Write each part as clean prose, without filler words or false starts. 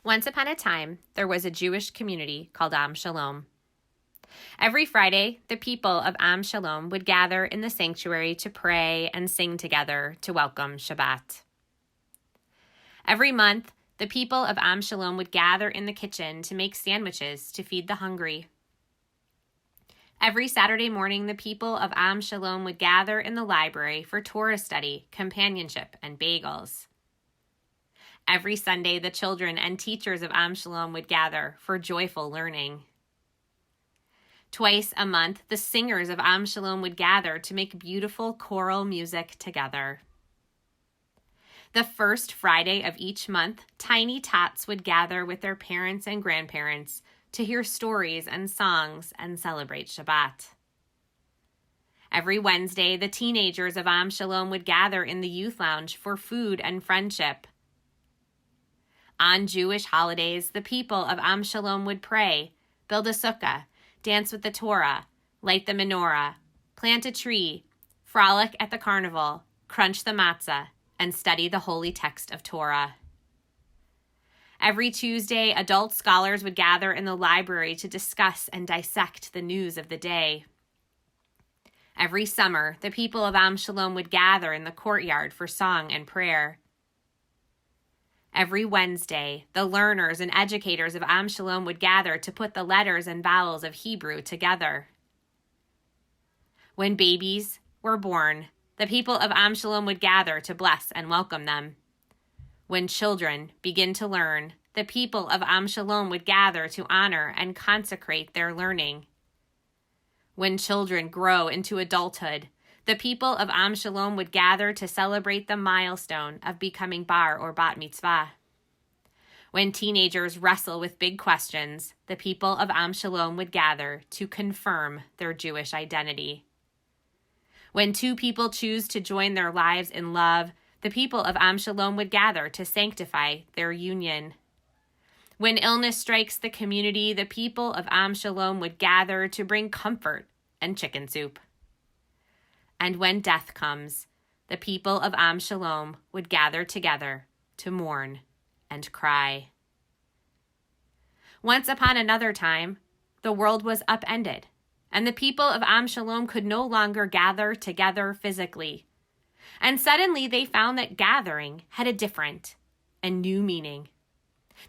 Once upon a time, there was a Jewish community called Am Shalom. Every Friday, the people of Am Shalom would gather in the sanctuary to pray and sing together to welcome Shabbat. Every month, the people of Am Shalom would gather in the kitchen to make sandwiches to feed the hungry. Every Saturday morning, the people of Am Shalom would gather in the library for Torah study, companionship, and bagels. Every Sunday, the children and teachers of Am Shalom would gather for joyful learning. Twice a month, the singers of Am Shalom would gather to make beautiful choral music together. The first Friday of each month, tiny tots would gather with their parents and grandparents to hear stories and songs and celebrate Shabbat. Every Wednesday, the teenagers of Am Shalom would gather in the youth lounge for food and friendship. On Jewish holidays, the people of Am Shalom would pray, build a sukkah, dance with the Torah, light the menorah, plant a tree, frolic at the carnival, crunch the matzah, and study the holy text of Torah. Every Tuesday, adult scholars would gather in the library to discuss and dissect the news of the day. Every summer, the people of Am Shalom would gather in the courtyard for song and prayer. Every Wednesday, the learners and educators of Am Shalom would gather to put the letters and vowels of Hebrew together. When babies were born, the people of Am Shalom would gather to bless and welcome them. When children begin to learn, the people of Am Shalom would gather to honor and consecrate their learning. When children grow into adulthood, the people of Am Shalom would gather to celebrate the milestone of becoming bar or bat mitzvah. When teenagers wrestle with big questions, the people of Am Shalom would gather to confirm their Jewish identity. When two people choose to join their lives in love, the people of Am Shalom would gather to sanctify their union. When illness strikes the community, the people of Am Shalom would gather to bring comfort and chicken soup. And when death comes, the people of Am Shalom would gather together to mourn and cry. Once upon another time, the world was upended, and the people of Am Shalom could no longer gather together physically. And suddenly they found that gathering had a different and new meaning.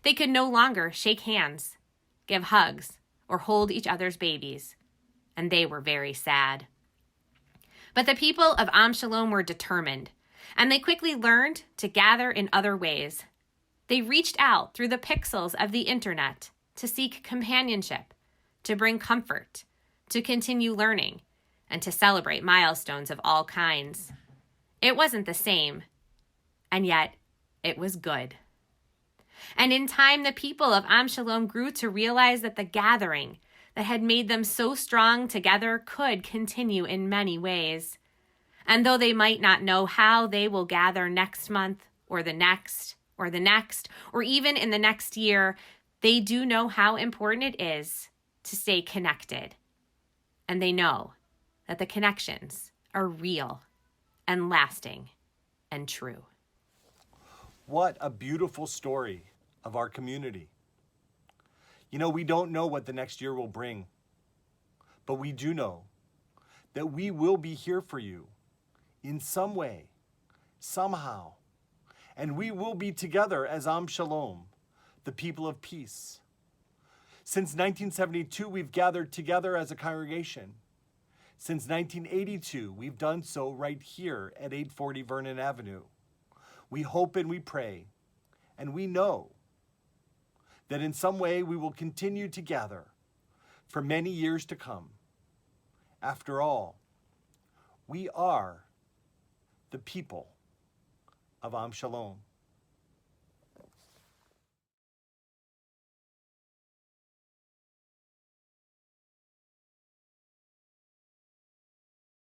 They could no longer shake hands, give hugs, or hold each other's babies, and they were very sad. But the people of Am Shalom were determined, and they quickly learned to gather in other ways. They reached out through the pixels of the internet to seek companionship, to bring comfort, to continue learning, and to celebrate milestones of all kinds. It wasn't the same, and yet it was good. And in time, the people of Am Shalom grew to realize that the gathering that had made them so strong together could continue in many ways. And though they might not know how they will gather next month or the next, or even in the next year, they do know how important it is to stay connected. And they know that the connections are real and lasting and true. What a beautiful story of our community. You know, we don't know what the next year will bring, but we do know that we will be here for you in some way, somehow, and we will be together as Am Shalom, the people of peace. Since 1972, we've gathered together as a congregation. Since 1982, we've done so right here at 840 Vernon Avenue. We hope and we pray, and we know that in some way we will continue to gather for many years to come. After all, we are the people of Am Shalom.